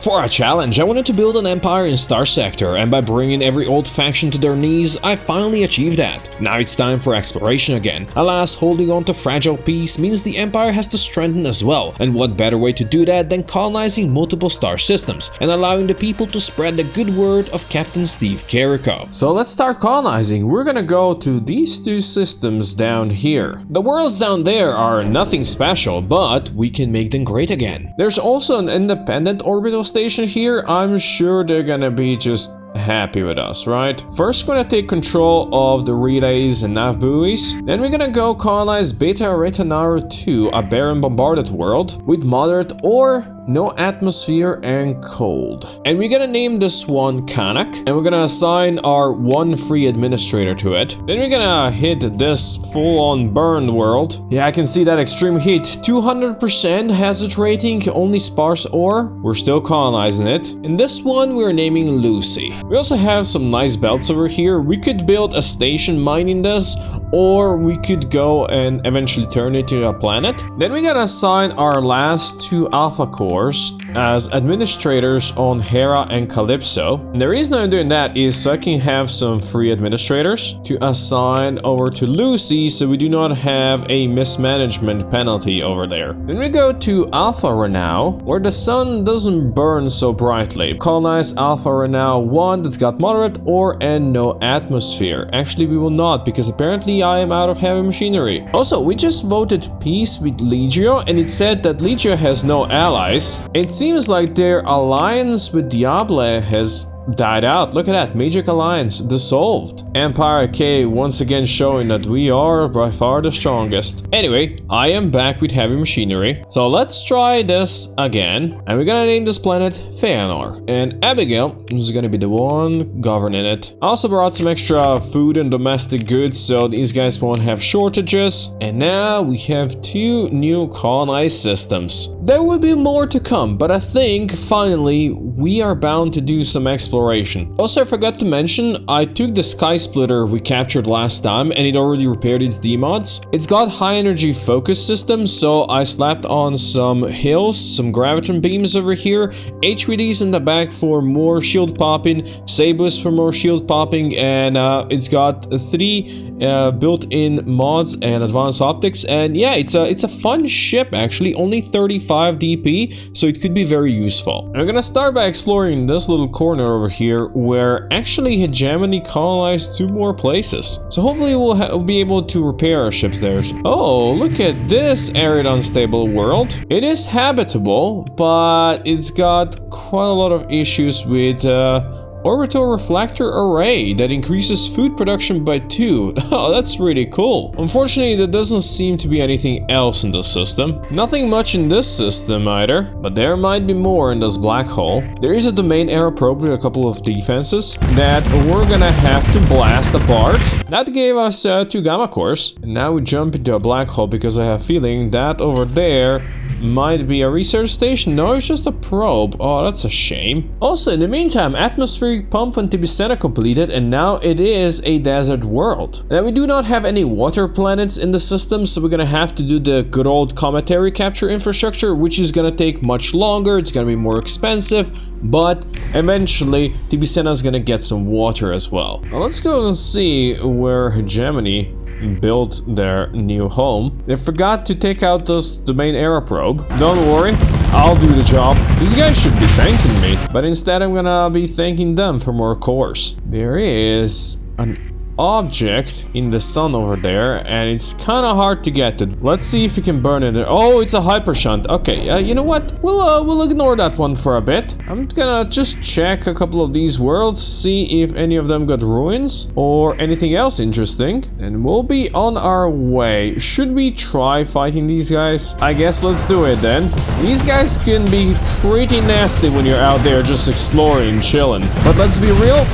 For a challenge, I wanted to build an empire in Starsector, and by bringing every old faction to their knees, I finally achieved that. Now it's time for exploration again. Alas, holding on to fragile peace means the empire has to strengthen as well, and what better way to do that than colonizing multiple star systems, and allowing the people to spread the good word of Captain Steve Carrico. So let's start colonizing. We're gonna go to these two systems down here. The worlds down there are nothing special, but we can make them great again. There's also an independent orbital station here. I'm sure they're gonna be just happy with us, right? First, we're gonna take control of the relays and nav buoys. Then we're gonna go colonize Beta Retanaru 2, a barren bombarded world with moderate or no atmosphere and cold. And we're gonna name this one Kanak, and we're gonna assign our one free administrator to it. Then we're gonna hit this full-on burned world. Yeah, I can see that extreme heat. 200% hazard rating, only sparse ore. We're still colonizing it. In this one, we're naming Lucy. We also have some nice belts over here. We could build a station mining this, or we could go and eventually turn it into a planet. Then we gotta assign our last two alpha cores as administrators on Hera and Calypso. And the reason I'm doing that is so I can have some free administrators to assign over to Lucy, so we do not have a mismanagement penalty over there. Then we go to Alpha Renau, where the sun doesn't burn so brightly. Colonize Alpha Renau 1 that's got moderate ore and no atmosphere. Actually, we will not, because apparently I am out of heavy machinery. Also, we just voted peace with Legio, and it said that Legio has no allies. It seems like their alliance with Diable has died out. Look at that, Magic Alliance dissolved. Empire K once again showing that we are by far the strongest. Anyway, I am back with heavy machinery, so let's try this again, and we're gonna name this planet Feanor, and Abigail is gonna be the one governing it. I also brought some extra food and domestic goods so these guys won't have shortages, and now we have two new colonized systems. There will be more to come, but I think finally we are bound to do some exploration. Also, I forgot to mention, I took the Sky Splitter we captured last time and it already repaired its demods. It's got high energy focus system, so I slapped on some hills, some graviton beams over here, HVDs in the back for more shield popping, Sabus for more shield popping, and it's got 3 built-in mods and advanced optics, and yeah, it's a fun ship actually, only 35 DP, so it could be very useful. I'm gonna start by exploring this little corner over here where actually Hegemony colonized 2 more places. So hopefully we'll be able to repair our ships there. Oh, look at this arid unstable world. It is habitable, but it's got quite a lot of issues with orbital reflector array that increases food production by 2. Oh, that's really cool. Unfortunately, there doesn't seem to be anything else in the system. Nothing much in this system either, but there might be more in this black hole. There is a domain era probe with a couple of defenses that we're gonna have to blast apart. That gave us 2 gamma cores. And now we jump into a black hole because I have a feeling that over there might be a research station. No, it's just a probe. Oh, that's a shame. Also, in the meantime, atmospheric pump on Tibicena completed, and now it is a desert world. Now, we do not have any water planets in the system, so we're gonna have to do the good old cometary capture infrastructure, which is gonna take much longer. It's gonna be more expensive, but eventually Tibicena is gonna get some water as well. Now, let's go and see where Hegemony built their new home. They forgot to take out this domain era probe. Don't worry, I'll do the job. These guys should be thanking me, but instead I'm gonna be thanking them for more cores. There is an object in the sun over there, and it's kind of hard to get to. Let's see if we can burn it. Oh, it's a hypershunt. Okay, you know what? We'll ignore that one for a bit. I'm gonna just check a couple of these worlds, see if any of them got ruins or anything else interesting, and we'll be on our way. Should we try fighting these guys? I guess let's do it then. These guys can be pretty nasty when you're out there just exploring, chilling. But let's be real,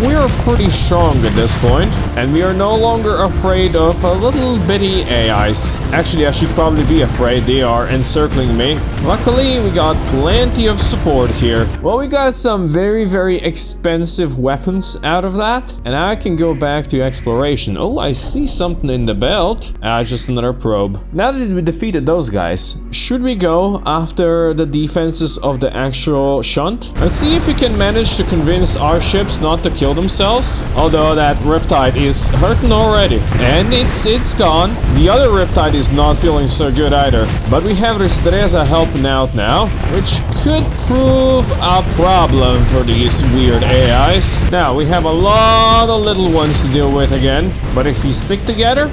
we're pretty strong at this point. And we are no longer afraid of a little bitty AIs. Actually, I should probably be afraid. They are encircling me. Luckily, we got plenty of support here. Well, we got some very expensive weapons out of that. And I can go back to exploration. Oh, I see something in the belt. Just another probe. Now that we defeated those guys, should we go after the defenses of the actual shunt? Let's see if we can manage to convince our ships not to kill themselves. Although that Riptide is hurting already. And it's gone. The other Riptide is not feeling so good either. But we have Restreza helping out now, which could prove a problem for these weird AIs. Now, we have a lot of little ones to deal with again. But if we stick together,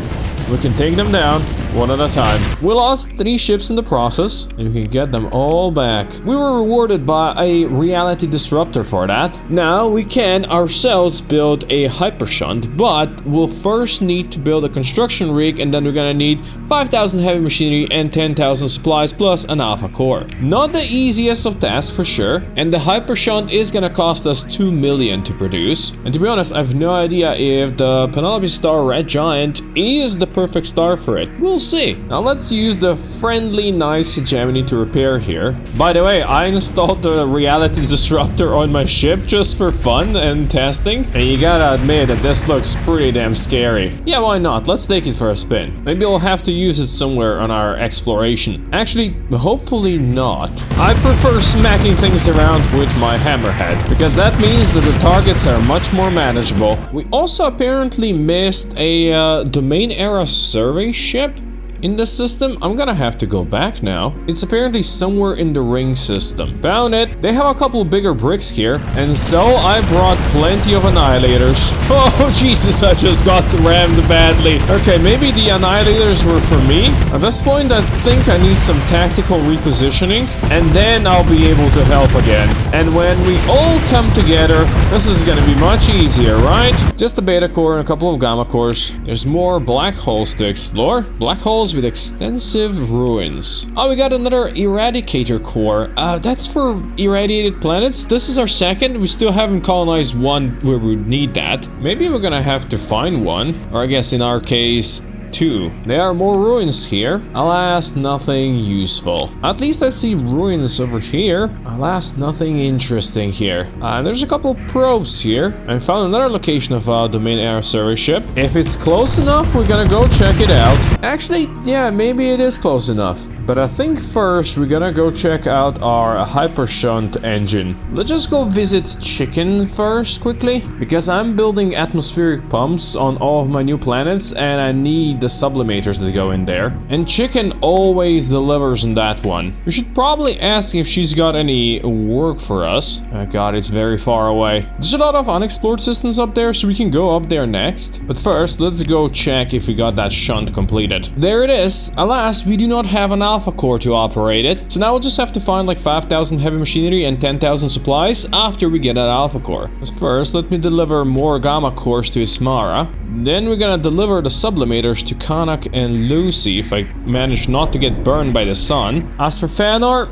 we can take them down one at a time. We lost 3 ships in the process, and we can get them all back. We were rewarded by a reality disruptor for that. Now we can ourselves build a hypershunt, but we'll first need to build a construction rig, and then we're gonna need 5,000 heavy machinery and 10,000 supplies plus an alpha core. Not the easiest of tasks for sure, and the hypershunt is gonna cost us 2 million to produce. And to be honest, I have no idea if the Penelope Star Red Giant is the perfect star for it. We'll see. Now let's use the friendly nice hegemony to repair here. By the way, I installed the reality disruptor on my ship just for fun and testing, and you gotta admit that this looks pretty damn scary. Yeah, why not? Let's take it for a spin. Maybe we'll have to use it somewhere on our exploration. Actually, hopefully not. I prefer smacking things around with my hammerhead, because that means that the targets are much more manageable. We also apparently missed a domain era survey ship in the system. I'm gonna have to go back now. It's apparently somewhere in the ring system. Found it. They have a couple bigger bricks here, and so I brought plenty of annihilators. Oh Jesus, I just got rammed badly. Okay, maybe the annihilators were for me. At this point, I think I need some tactical repositioning, and then I'll be able to help again. And when we all come together, this is gonna be much easier, right? Just a beta core and a couple of gamma cores. There's more black holes to explore. Black holes with extensive ruins. Oh, we got another eradicator core. That's for irradiated planets. This is our second. We still haven't colonized one where we need that. Maybe we're gonna have to find one, or I guess in our case, 2. There are more ruins here. Alas, nothing useful. At least I see ruins over here. Alas, nothing interesting here. There's a couple probes here. I found another location of a domain era survey ship. If it's close enough, we're gonna go check it out. Actually, yeah, maybe it is close enough. But I think first we're gonna go check out our hypershunt engine. Let's just go visit Chicken first quickly, because I'm building atmospheric pumps on all of my new planets, and I need the sublimators that go in there. And Chicken always delivers on that one. We should probably ask if she's got any work for us. Oh god, it's very far away. There's a lot of unexplored systems up there, so we can go up there next. But first, let's go check if we got that shunt completed. There it is. Alas, we do not have an alpha core to operate it, so now we'll just have to find like 5,000 heavy machinery and 10,000 supplies after we get that alpha core. But first, let me deliver more gamma cores to Ismara. Then we're gonna deliver the sublimators to Kanak and Lucy if I manage not to get burned by the sun. As for Fëanor,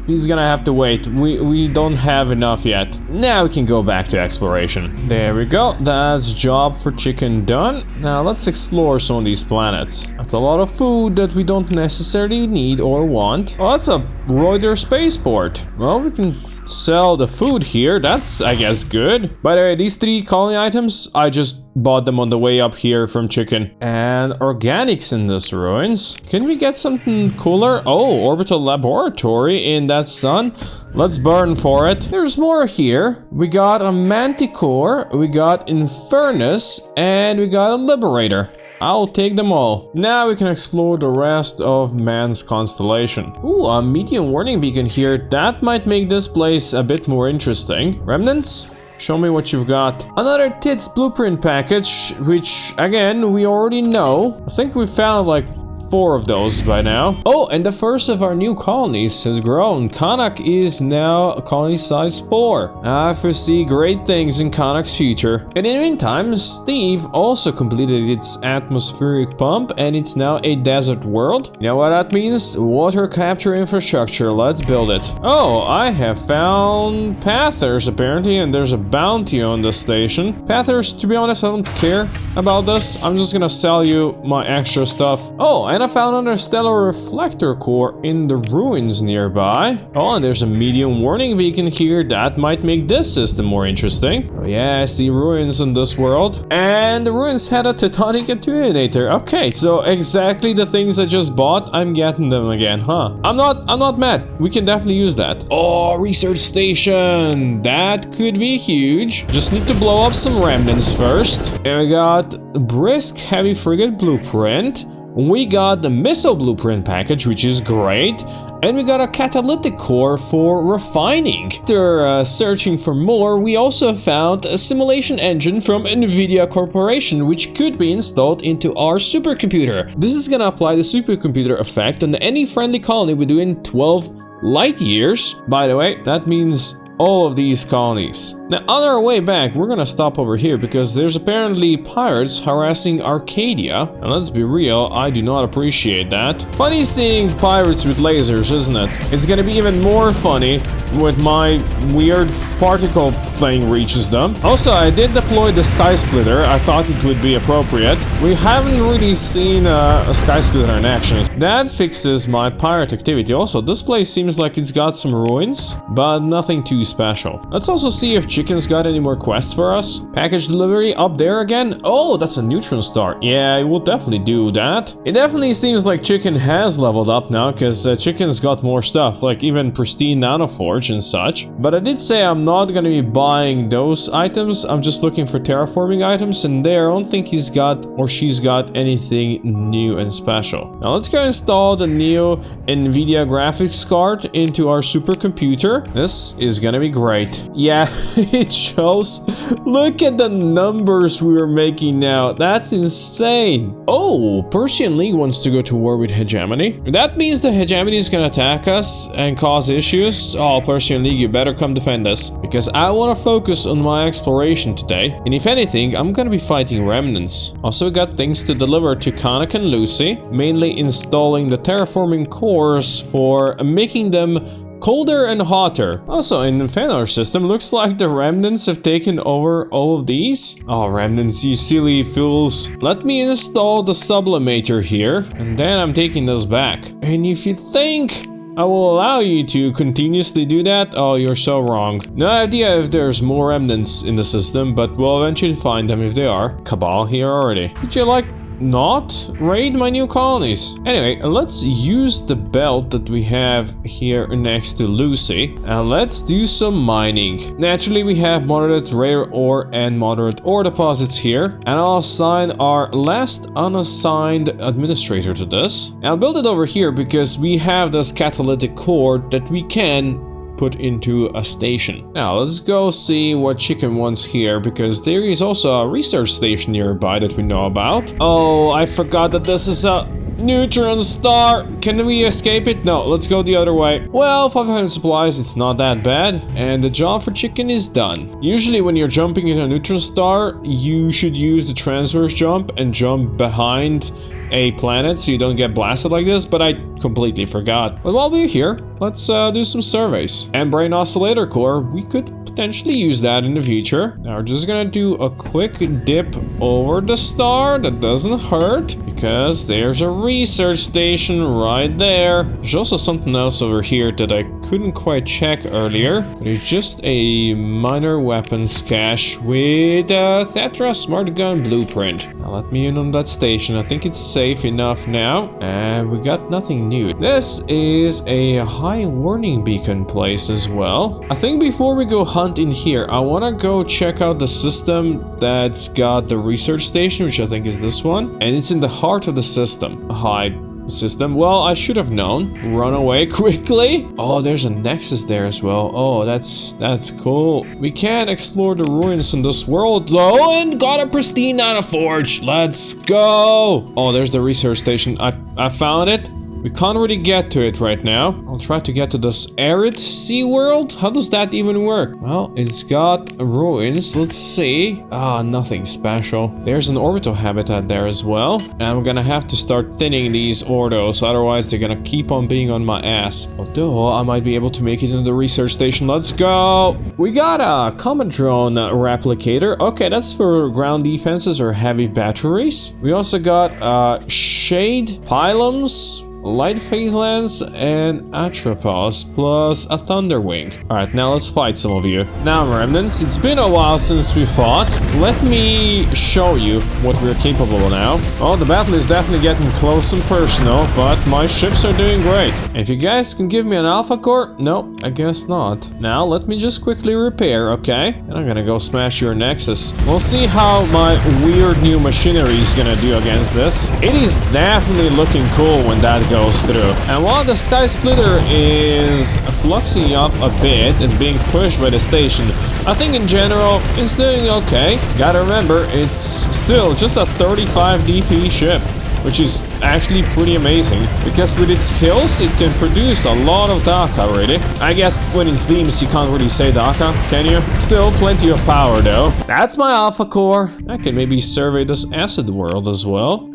he's gonna have to wait. We don't have enough yet. Now we can go back to exploration. There we go. That's job for Chicken done. Now let's explore some of these planets. That's a lot of food that we don't necessarily need or want. Oh, that's a Reuter spaceport. Well, we can sell the food here. That's, I guess, good. By the way, these 3 colony items, I just bought them on the way up here from Chicken. And organics in this ruins. Can we get something cooler? Oh, orbital laboratory in that sun. Let's burn for it. There's more here. We got a manticore, we got infernalis, and we got a liberator. I'll take them all. Now we can explore the rest of man's constellation. Ooh, a medium warning beacon here. That might make this place a bit more interesting. Remnants? Show me what you've got. Another Tits blueprint package, which again, we already know. I think we found like 4 of those by now. Oh, and the first of our new colonies has grown. Kanak is now colony size 4. I foresee great things in Kanak's future. And in the meantime, Steve also completed its atmospheric pump, and it's now a desert world. You know what that means? Water capture infrastructure. Let's build it. Oh, I have found Pathers apparently, and there's a bounty on the station. Pathers, to be honest, I don't care about this. I'm just gonna sell you my extra stuff. Oh, And I found another stellar reflector core in the ruins nearby. Oh, and there's a medium warning beacon here. That might make this system more interesting. Oh yeah, I see ruins in this world. And the ruins had a tectonic attenuator. Okay, so exactly the things I just bought, I'm getting them again, huh? I'm not mad. We can definitely use that. Oh, research station. That could be huge. Just need to blow up some remnants first. And we got brisk heavy frigate blueprint. We got the missile blueprint package, which is great. And we got a catalytic core for refining. After searching for more, we also found a simulation engine from NVIDIA Corporation, which could be installed into our supercomputer. This is gonna apply the supercomputer effect on any friendly colony within 12 light years. By the way, that means all of these colonies. Now, on our way back, we're gonna stop over here because there's apparently pirates harassing Arcadia. And let's be real, I do not appreciate that. Funny seeing pirates with lasers, isn't it? It's gonna be even more funny when my weird particle thing reaches them. Also, I did deploy the Sky Splitter. I thought it would be appropriate. We haven't really seen a Sky Splitter in action. That fixes my pirate activity. Also, this place seems like it's got some ruins, but nothing too special. Let's also see if Chicken's got any more quests for us. Package delivery up there again. Oh, that's a neutron star. Yeah, we'll definitely do that. It definitely seems like Chicken has leveled up now, because Chicken's got more stuff, like even pristine nanoforge and such. But I did say I'm not gonna be buying those items. I'm just looking for terraforming items, and there I don't think he's got or she's got anything new and special. Now let's go install the new NVIDIA graphics card into our supercomputer. This is gonna be great. Yeah, it shows. Look at the numbers we are making now. That's insane. Oh, Persian League wants to go to war with Hegemony. That means the Hegemony is gonna attack us and cause issues. Oh, Persian League, you better come defend us, because I want to focus on my exploration today. And if anything, I'm gonna be fighting remnants. Also, we got things to deliver to Kanak and Lucy, mainly installing the terraforming cores for making them colder and hotter. Also, in the Fenar system, looks like the remnants have taken over all of these. Oh, remnants, you silly fools. Let me install the sublimator here, and then I'm taking this back. And if you think I will allow you to continuously do that, oh, you're so wrong. No idea if there's more remnants in the system, but we'll eventually find them if they are. Cabal here already. Could you like not raid my new colonies? Anyway, let's use the belt that we have here next to Lucy, and let's do some mining. Naturally, we have moderate rare ore and moderate ore deposits here, and I'll assign our last unassigned administrator to this. And I'll build it over here because we have this catalytic core that we can put into a station. Now let's go see what Chicken wants here, because there is also a research station nearby that we know about. Oh, I forgot that this is a neutron star. Can we escape it? No, let's go the other way. Well, 500 supplies, it's not that bad. And the job for Chicken is done. Usually when you're jumping into a neutron star, you should use the transverse jump and jump behind a planet so you don't get blasted like this, but I completely forgot. But while we're here, let's do some surveys. And brain oscillator core, we could potentially use that in the future. Now we're just gonna do a quick dip over the star. That doesn't hurt, because there's a research station right there. There's also something else over here that I couldn't quite check earlier. It's just a minor weapons cache with a Thetra smart gun blueprint. Now let me in on that station. I think it's safe enough now. And we got nothing new. This is a high warning beacon place as well. I think before we go hunt in here, I want to go check out the system that's got the research station, which I think is this one. And it's in the heart of the system. A high system. Well, I should have known. Run away quickly. Oh, there's a nexus there as well. Oh, that's cool. We can explore the ruins in this world though, and got a pristine nanoforge. Let's go. Oh, there's the research station. I found it. We can't really get to it right now. I'll try to get to this arid sea world. How does that even work? Well, it's got ruins. Let's see. Ah, nothing special. There's an orbital habitat there as well. And I'm gonna have to start thinning these ordos, otherwise they're gonna keep on being on my ass. Although I might be able to make it into the research station. Let's go! We got a comet drone replicator. Okay, that's for ground defenses or heavy batteries. We also got shade pylons, light phase lens, and atropos, plus a thunderwing. Alright, now let's fight some of you. Now, remnants, it's been a while since we fought. Let me show you what we're capable of now. Oh, the battle is definitely getting close and personal, but my ships are doing great. If you guys can give me an alpha core, no, I guess not. Now, let me just quickly repair, okay? And I'm gonna go smash your nexus. We'll see how my weird new machinery is gonna do against this. It is definitely looking cool when that goes through. And while the Sky Splitter is fluxing up a bit and being pushed by the station, I think in general it's doing okay. Gotta remember, it's still just a 35 DP ship, which is actually pretty amazing, because with its hills it can produce a lot of Daka already. I guess when it's beams you can't really say Daka, can you? Still plenty of power though. That's my alpha core. I can maybe survey this acid world as well.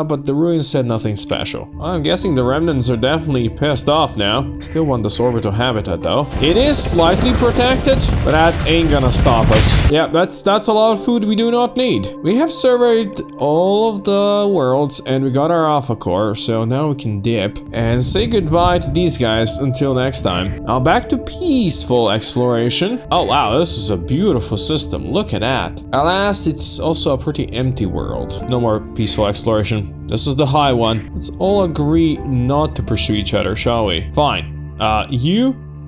But the ruins said nothing special. I'm guessing the remnants are definitely pissed off now. Still want this orbital habitat though. It is slightly protected, but that ain't gonna stop us. Yeah, that's a lot of food we do not need. We have surveyed all of the worlds and we got our alpha core, so now we can dip and say goodbye to these guys until next time. Now back to peaceful exploration. Oh wow, this is a beautiful system. Look at that. Alas, it's also a pretty empty world. No more peaceful exploration. This is the high one. Let's all agree not to pursue each other, shall we? Fine.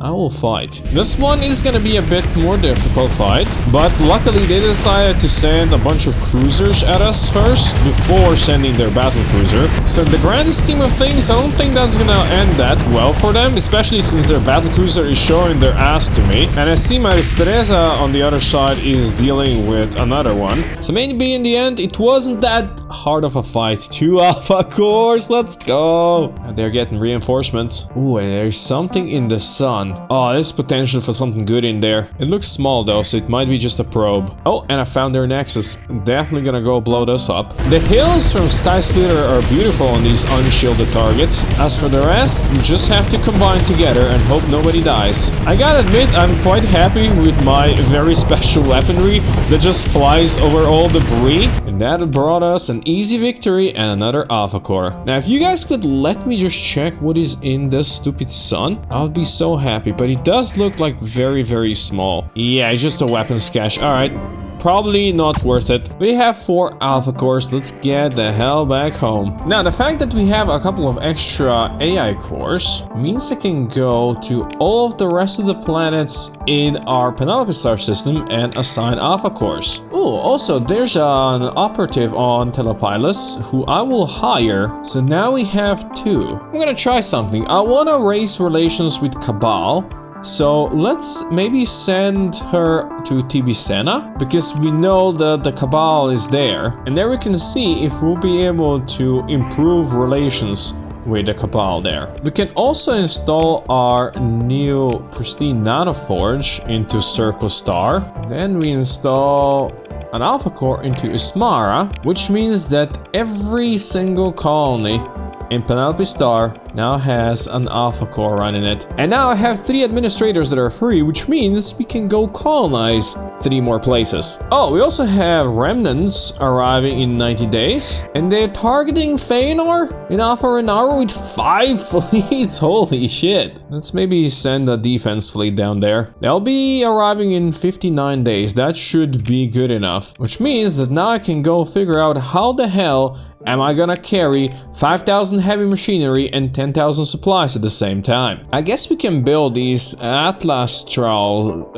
I will fight. This one is gonna be a bit more difficult fight, but luckily they decided to send a bunch of cruisers at us first before sending their battle cruiser. So in the grand scheme of things, I don't think that's gonna end that well for them, especially since their battle cruiser is showing their ass to me. And I see my Teresa on the other side is dealing with another one. So maybe in the end, it wasn't that hard of a fight. 2 alpha cores, let's go! And they're getting reinforcements. Ooh, and there's something in the sun. Oh, there's potential for something good in there. It looks small though, so it might be just a probe. Oh, and I found their nexus. Definitely gonna go blow this up. The hills from Sky Splitter are beautiful on these unshielded targets. As for the rest, we just have to combine together and hope nobody dies. I gotta admit, I'm quite happy with my very special weaponry that just flies over all debris. And that brought us an easy victory and another alpha core. Now, if you guys could let me just check what is in this stupid sun, I would be so happy. But it does look like very, very small. Yeah, it's just a weapons cache. Alright. Probably not worth it. We have 4 alpha cores. Let's get the hell back home. Now, the fact that we have a couple of extra AI cores means I can go to all of the rest of the planets in our Penelope star system and assign alpha cores. Oh, also there's an operative on Telepilus who I will hire. So now we have 2. I'm gonna try something. I want to raise relations with Cabal. So let's maybe send her to Tibicena, because we know that the Cabal is there. And there we can see if we'll be able to improve relations with the Cabal there. We can also install our new pristine nanoforge into Circle Star. Then we install an alpha core into Ismara, which means that every single colony in Penelope Star now has an alpha core running it. And now I have 3 administrators that are free, which means we can go colonize 3 more places. Oh, we also have remnants arriving in 90 days. And they're targeting Feanor in Alpha Renaro with 5 fleets. Holy shit. Let's maybe send a defense fleet down there. They'll be arriving in 59 days. That should be good enough. Which means that now I can go figure out how the hell am I gonna carry 5,000 heavy machinery and 10,000 supplies at the same time. I guess we can build these Atlastral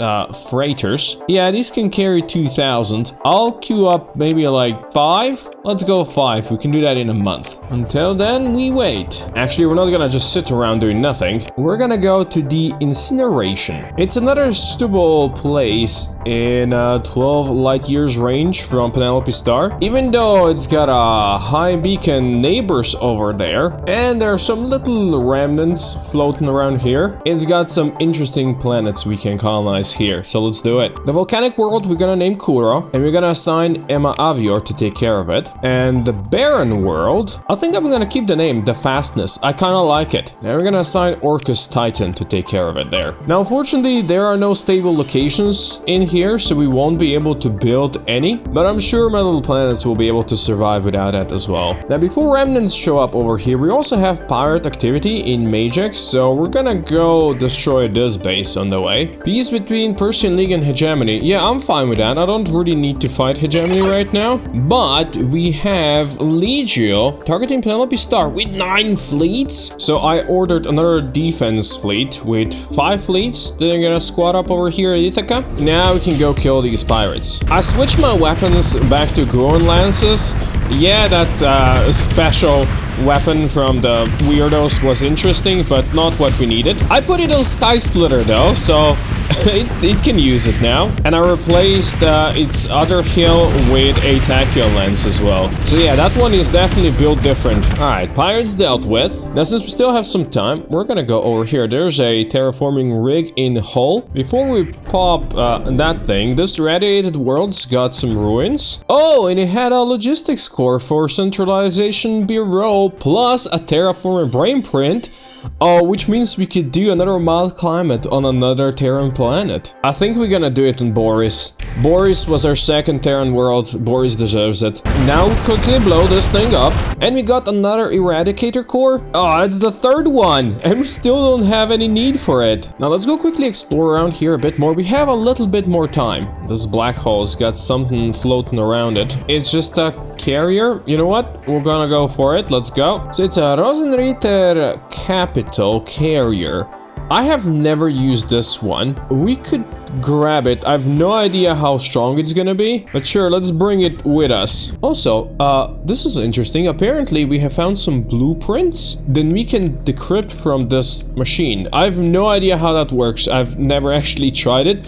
freighters. Yeah, these can carry 2,000. I'll queue up maybe like 5. Let's go 5. We can do that in a month. Until then, we wait. Actually, we're not gonna just sit around doing nothing. We're gonna go to the incineration. It's another suitable place in 12 light years range from Penelope Star. Even though it's got a high beacon neighbors over there, and there are some little remnants floating around here. It's got some interesting planets we can colonize here, so let's do it. The volcanic world we're gonna name Kuro, and we're gonna assign Emma Avior to take care of it. And the barren world, I think I'm gonna keep the name The Fastness. I kinda like it. And we're gonna assign Orcus Titan to take care of it there. Now, unfortunately, there are no stable locations in here, so we won't be able to build any, but I'm sure my little planets will be able to survive without it as well. Now, before remnants show up over here, we also have pirate activity in Magex, so we're gonna go destroy this base on the way. Peace between Persian League and Hegemony. Yeah, I'm fine with that. I don't really need to fight Hegemony right now, but we have Legio targeting Penelope Star with 9 fleets. So I ordered another defense fleet with 5 fleets. Then I'm gonna squad up over here at Ithaca. Now we can go kill these pirates. I switched my weapons back to Groen Lances. Yeah, that special weapon from the weirdos was interesting, but not what we needed. I put it on Sky Splitter though, so it can use it now. And I replaced its other hill with a tachyon lens as well. So yeah, that one is definitely built different. Alright, pirates dealt with. Now since we still have some time, we're gonna go over here. There's a terraforming rig in Hull. Before we pop that thing, this radiated world's got some ruins. Oh, and it had a logistics core for centralization bureau plus a terraforming brain print. Oh, which means we could do another mild climate on another Terran planet. I think we're gonna do it on Boris. Boris was our second Terran world. Boris deserves it. Now we quickly blow this thing up. And we got another Eradicator core. Oh, it's the third one. And we still don't have any need for it. Now let's go quickly explore around here a bit more. We have a little bit more time. This black hole's got something floating around it. It's just a carrier. You know what? We're gonna go for it. Let's go. So it's a Rosenritter Capital carrier. I have never used this one. We could grab it. I have no idea how strong it's gonna be, but sure, let's bring it with us. Also, this is interesting. Apparently, we have found some blueprints. Then we can decrypt from this machine. I have no idea how that works. I've never actually tried it.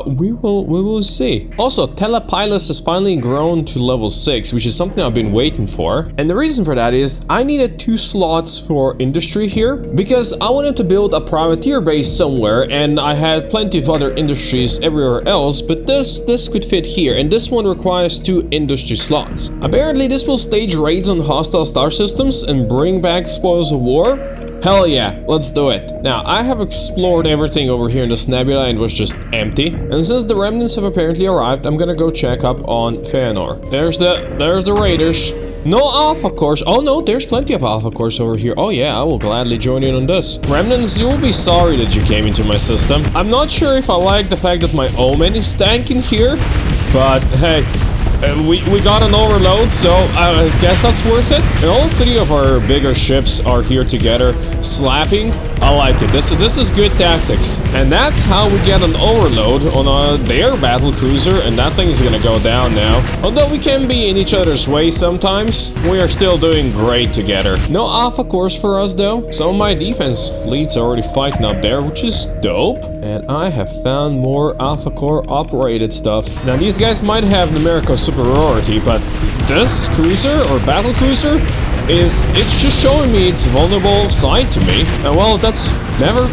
We will see. Also, Telepilus has finally grown to level 6, which is something I've been waiting for. And the reason for that is I needed 2 slots for industry here because I wanted to build a privateer base somewhere, and I had plenty of other industries everywhere else, but this could fit here, and this one requires 2 industry slots. Apparently, this will stage raids on hostile star systems and bring back spoils of war. Hell yeah, let's do it. Now, I have explored everything over here in this nebula and it was just empty. And since the remnants have apparently arrived, I'm gonna go check up on Feanor. There's the raiders. No alpha cores. Oh no, there's plenty of alpha cores over here. Oh yeah, I will gladly join in on this. Remnants, you will be sorry that you came into my system. I'm not sure if I like the fact that my Omen is tanking here, but hey. We got an overload, so I guess that's worth it. And all 3 of our bigger ships are here together, slapping. I like it. This is good tactics. And that's how we get an overload on their battle cruiser, and that thing is gonna go down now. Although we can be in each other's way sometimes, we are still doing great together. No alpha cores for us though. Some of my defense fleets are already fighting up there, which is dope. And I have found more alpha core operated stuff. Now these guys might have numerical superiority, but this cruiser or battle cruiser it's just showing me its vulnerable side to me. And well, that's never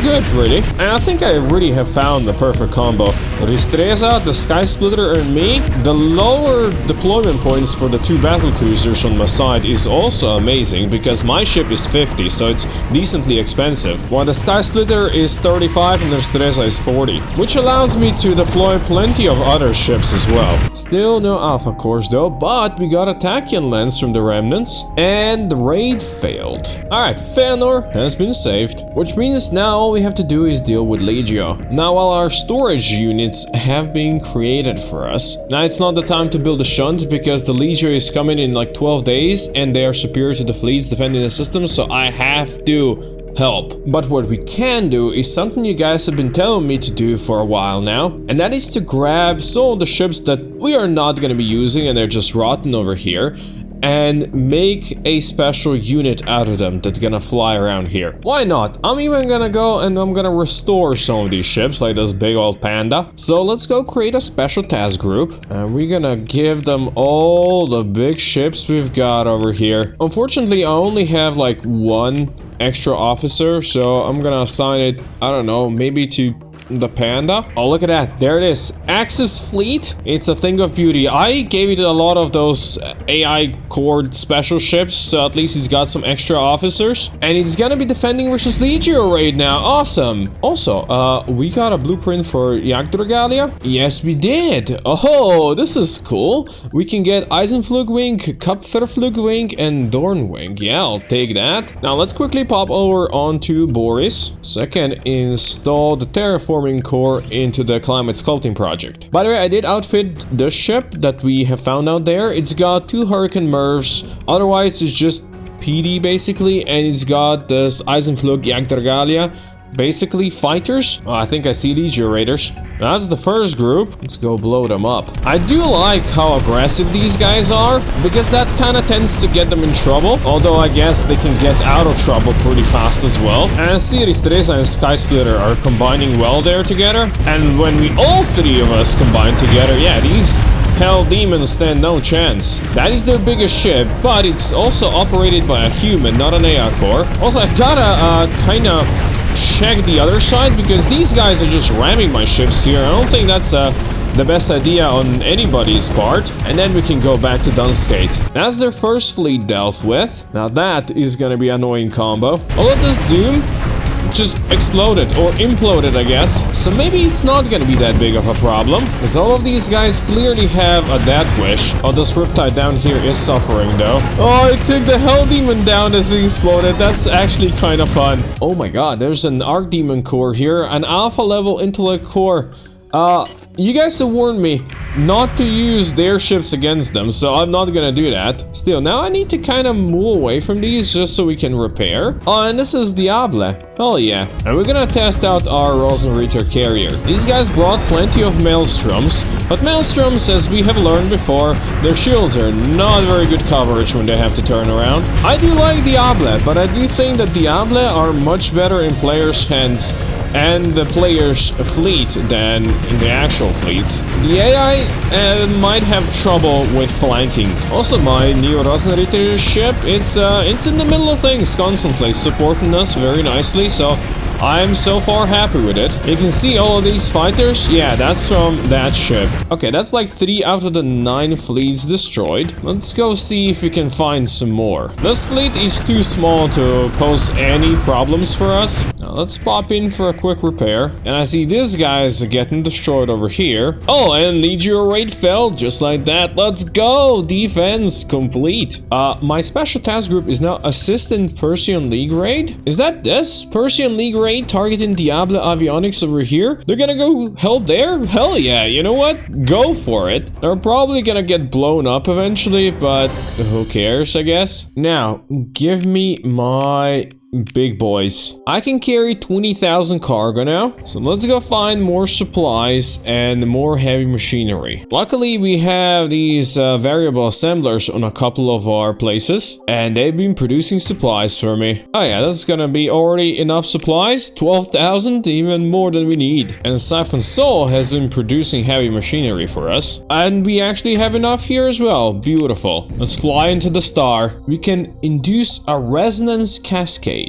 good, really. And I think I really have found the perfect combo. Ristreza, the Sky Splitter, and me. The lower deployment points for the 2 battle cruisers on my side is also amazing because my ship is 50, so it's decently expensive. While the Sky Splitter is 35 and the Ristreza is 40, which allows me to deploy plenty of other ships as well. Still no alpha cores though, but we got a tachyon lens from the remnants. And the raid failed. Alright, Feanor has been saved, which means now all we have to do is deal with Legio. Now, while our storage units have been created for us, now it's not the time to build a shunt because the Legio is coming in like 12 days and they are superior to the fleets defending the system, so I have to help. But what we can do is something you guys have been telling me to do for a while now, and that is to grab some of the ships that we are not going to be using and they're just rotten over here, and make a special unit out of them that's gonna fly around here. Why not? I'm even gonna go and I'm gonna restore some of these ships, like this big old panda. So let's go create a special task group, and we're gonna give them all the big ships we've got over here. Unfortunately, I only have like one extra officer, so I'm gonna assign it, I don't know, maybe to the panda. Oh, look at that. There it is. Axis fleet. It's a thing of beauty. I gave it a lot of those AI core special ships, so at least it's got some extra officers. And it's gonna be defending versus legio right now. Awesome. Also, we got a blueprint for Jagdregalia. Yes, we did. Oh, this is cool. We can get Eisenflugwing, Kupferflugwing, and Dornwing. Yeah, I'll take that. Now, let's quickly pop over onto Boris, so I can install the terraform core into the climate sculpting project. By the way, I did outfit this ship that we have found out there. It's got 2 Hurricane Mervs, otherwise it's just PD basically, and it's got this Eisenflug Jagdregalia, basically fighters. Oh, I think I see legio raiders. That's the first group. Let's go blow them up. I do like how aggressive these guys are, because that kind of tends to get them in trouble, although I guess they can get out of trouble pretty fast as well. And Series 3 and Sky Splitter are combining well there together, and when we all 3 of us combine together, yeah, these Hell Demons stand no chance. That is their biggest ship, but it's also operated by a human, not an AI core. Also, I gotta kind of check the other side, because these guys are just ramming my ships here. I don't think that's the best idea on anybody's part. And then we can go back to Dunskate. That's their first fleet dealt with. Now that is gonna be an annoying combo. All of this Doom just exploded, or imploded, I guess. So maybe it's not gonna be that big of a problem, because all of these guys clearly have a death wish. Oh, this Riptide down here is suffering though. Oh, it took the Hell Demon down as he exploded. That's actually kind of fun. Oh my god, there's an Archdemon core here, an alpha level intellect core. You guys have warned me not to use their ships against them, so I'm not gonna do that. Still, now I need to kind of move away from these just so we can repair. Oh, and this is Diable. Hell yeah. And we're gonna test out our Rosenritter carrier. These guys brought plenty of Maelstroms, but Maelstroms, as we have learned before, their shields are not very good coverage when they have to turn around. I do like Diable, but I do think that Diable are much better in players' hands and the player's fleet than in the actual fleets. The AI might have trouble with flanking. Also, my new Rosenritter ship, it's in the middle of things constantly, supporting us very nicely, so I'm so far happy with it. You can see all of these fighters. Yeah, that's from that ship. Okay, that's like 3 out of the 9 fleets destroyed. Let's go see if we can find some more. This fleet is too small to pose any problems for us. Now let's pop in for a quick repair. And I see this guy's getting destroyed over here. Oh, and Legio raid fell just like that. Let's go! Defense complete. My special task group is now Assistant Persian League raid. Is that this? Persian League raid targeting Diable Avionics over here? They're gonna go help there? Hell yeah, you know what? Go for it. They're probably gonna get blown up eventually, but who cares, I guess? Now, give me my big boys. I can carry 20,000 cargo now, so let's go find more supplies and more heavy machinery. Luckily, we have these variable assemblers on a couple of our places, and they've been producing supplies for me. Oh yeah, that's gonna be already enough supplies. 12,000, even more than we need. And Siphon Soul has been producing heavy machinery for us, and we actually have enough here as well. Beautiful. Let's fly into the star. We can induce a resonance cascade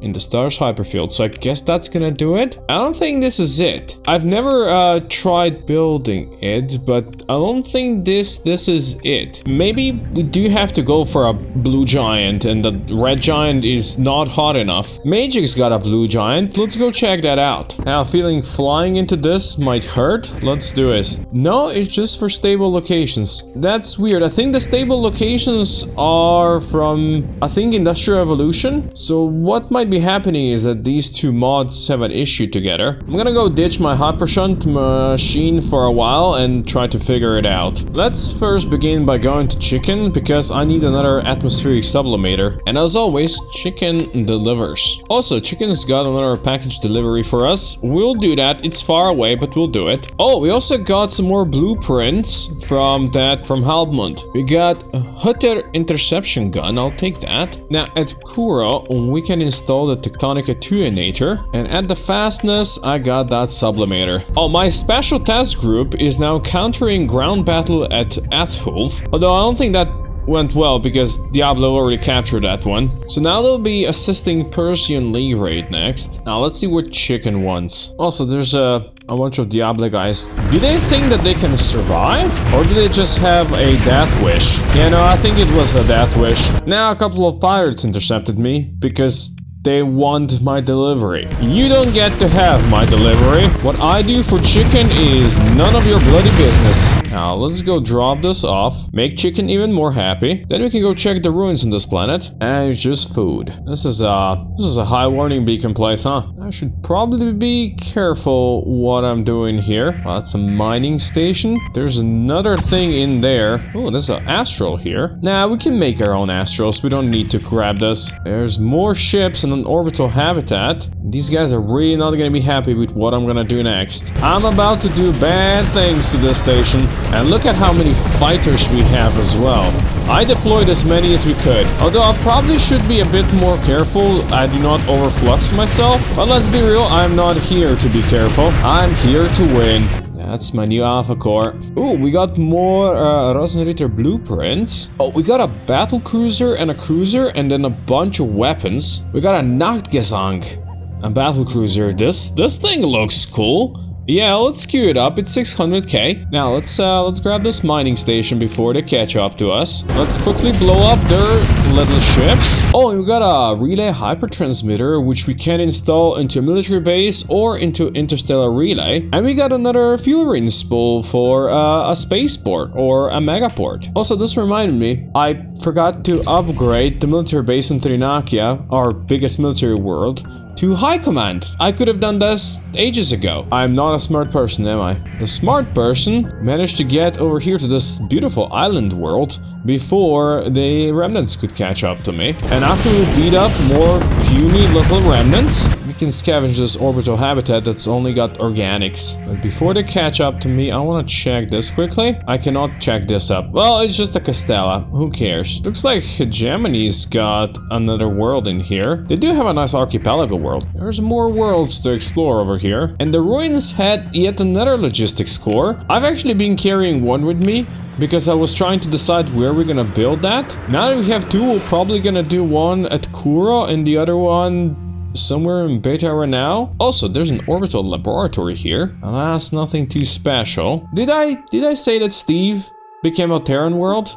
in the star's hyperfield, so I guess that's gonna do it. I don't think this is it. I've never tried building it, but I don't think this is it. Maybe we do have to go for a blue giant, and the red giant is not hot enough. Magic's got a blue giant. Let's go check that out. Now, feeling flying into this might hurt. Let's do this. No, it's just for stable locations. That's weird. I think the stable locations are from, I think, Industrial Evolution. So what might might be happening is that these two mods have an issue together. I'm gonna go ditch my hypershunt machine for a while and try to figure it out. Let's first begin by going to chicken, because I need another atmospheric sublimator. And as always, chicken delivers. Also, chicken's got another package delivery for us. We'll do that. It's far away, but we'll do it. Oh, we also got some more blueprints from Halbmond. We got a Hutter interception gun. I'll take that. Now, at Kuro, we can install the tectonic attenuator. And at the fastness, I got that sublimator. Oh, my special task group is now countering ground battle at Athulf. Although I don't think that went well because Diablo already captured that one. So now they'll be assisting Persian League raid next. Now let's see what chicken wants. Also, there's a bunch of Diablo guys. Do they think that they can survive? Or do they just have a death wish? Yeah, no, I think it was a death wish. Now a couple of pirates intercepted me because they want my delivery. You don't get to have my delivery. What I do for chicken is none of your bloody business. Now let's go drop this off, make chicken even more happy. Then we can go check the ruins on this planet. And it's just food. This is a high warning beacon place, huh? I should probably be careful what I'm doing here. Well, that's a mining station. There's another thing in there. Oh, there's an astral here. Nah, we can make our own astrals. We don't need to grab this. There's more ships and an orbital habitat. These guys are really not gonna be happy with what I'm gonna do next. I'm about to do bad things to this station. And look at how many fighters we have as well. I deployed as many as we could. Although I probably should be a bit more careful. I do not overflux myself. But let's be real, I'm not here to be careful. I'm here to win. That's my new alpha core. Ooh, we got more Rosenritter blueprints. Oh, we got a battle cruiser and a cruiser and then a bunch of weapons. We got a Nachtgesang, a battle cruiser. This thing looks cool. Yeah, let's queue it up. It's 600k. Now let's grab this mining station before they catch up to us. Let's quickly blow up their little ships. Oh, and we got a relay hypertransmitter, which we can install into a military base or into interstellar relay. And we got another fuel ring spool for a spaceport or a megaport. Also, this reminded me, I forgot to upgrade the military base in Trinakia, our biggest military world, to high command. I could have done this ages ago. I'm not a smart person, am I? The smart person managed to get over here to this beautiful island world before the remnants could catch up to me. And after we beat up more puny little remnants, we can scavenge this orbital habitat that's only got organics. But before they catch up to me, I want to check this quickly. I cannot check this up. Well, it's just a Castella. Who cares? Looks like Hegemony's got another world in here. They do have a nice archipelago world. There's more worlds to explore over here. And the ruins had yet another logistics core. I've actually been carrying one with me because I was trying to decide where we're gonna build that. Now that we have two, we're probably gonna do one at Kuro and the other one somewhere in Beta Renau. Also, there's an orbital laboratory here. Alas, nothing too special. Did I say that Steve became a Terran world?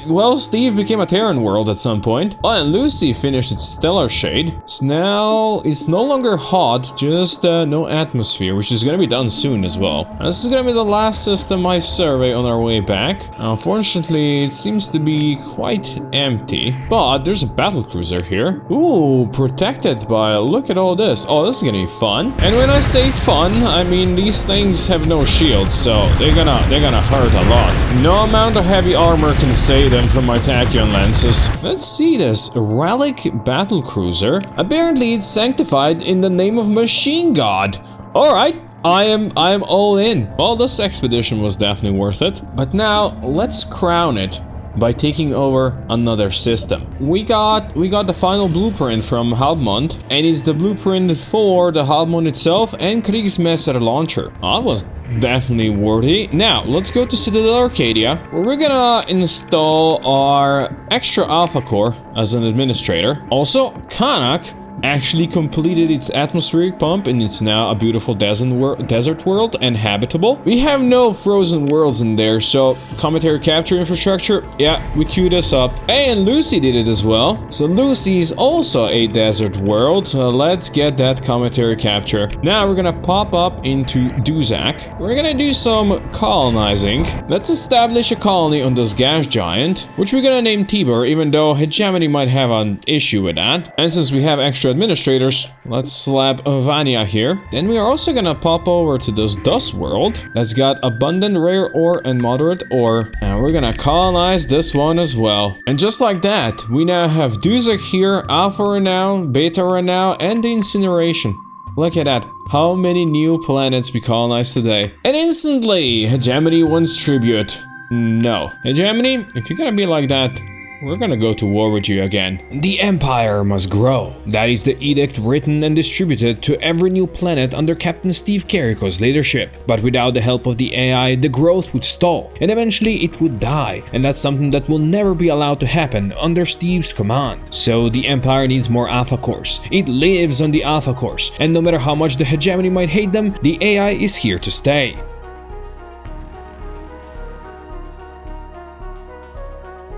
Well, Steve became a Terran world at some point. Oh, and Lucy finished its stellar shade. So now it's no longer hot, just no atmosphere, which is gonna be done soon as well. And this is gonna be the last system I survey on our way back. Unfortunately, it seems to be quite empty. But there's a battle cruiser here. Ooh, protected by, look at all this. Oh, this is gonna be fun. And when I say fun, I mean these things have no shields, so they're gonna hurt a lot. No amount of heavy armor can save them from my tachyon lenses. Let's see this. Relic battle cruiser. Apparently it's sanctified in the name of Machine God. Alright, I am all in. Well, this expedition was definitely worth it. But now let's crown it by taking over another system. We got the final blueprint from Halbmond, and it's the blueprint for the Halbmond itself and Kriegsmesser launcher. That was definitely worthy. Now, let's go to Citadel Arcadia, where we're gonna install our extra alpha core as an administrator. Also, Kanak actually completed its atmospheric pump and it's now a beautiful desert world and habitable. We have no frozen worlds in there, so cometary capture infrastructure, yeah, we queued this up. And Lucy did it as well. So Lucy is also a desert world. Let's get that cometary capture. Now we're gonna pop up into Duzak. We're gonna do some colonizing. Let's establish a colony on this gas giant, which we're gonna name Tibur, even though Hegemony might have an issue with that. And since we have extra administrators. Let's slap Vania here. Then we are also gonna pop over to this dust world that's got abundant rare ore and moderate ore. And we're gonna colonize this one as well. And just like that, we now have Duzek here, Alpha Renown, Beta Renown, and the incineration. Look at that. How many new planets we colonized today. And instantly, Hegemony wants tribute. No. Hegemony, if you're gonna be like that, we're gonna go to war with you again. The Empire must grow. That is the edict written and distributed to every new planet under Captain Steve Carrico's leadership. But without the help of the AI, the growth would stall, and eventually it would die. And that's something that will never be allowed to happen under Steve's command. So the Empire needs more Alpha cores. It lives on the Alpha cores, and no matter how much the Hegemony might hate them, the AI is here to stay.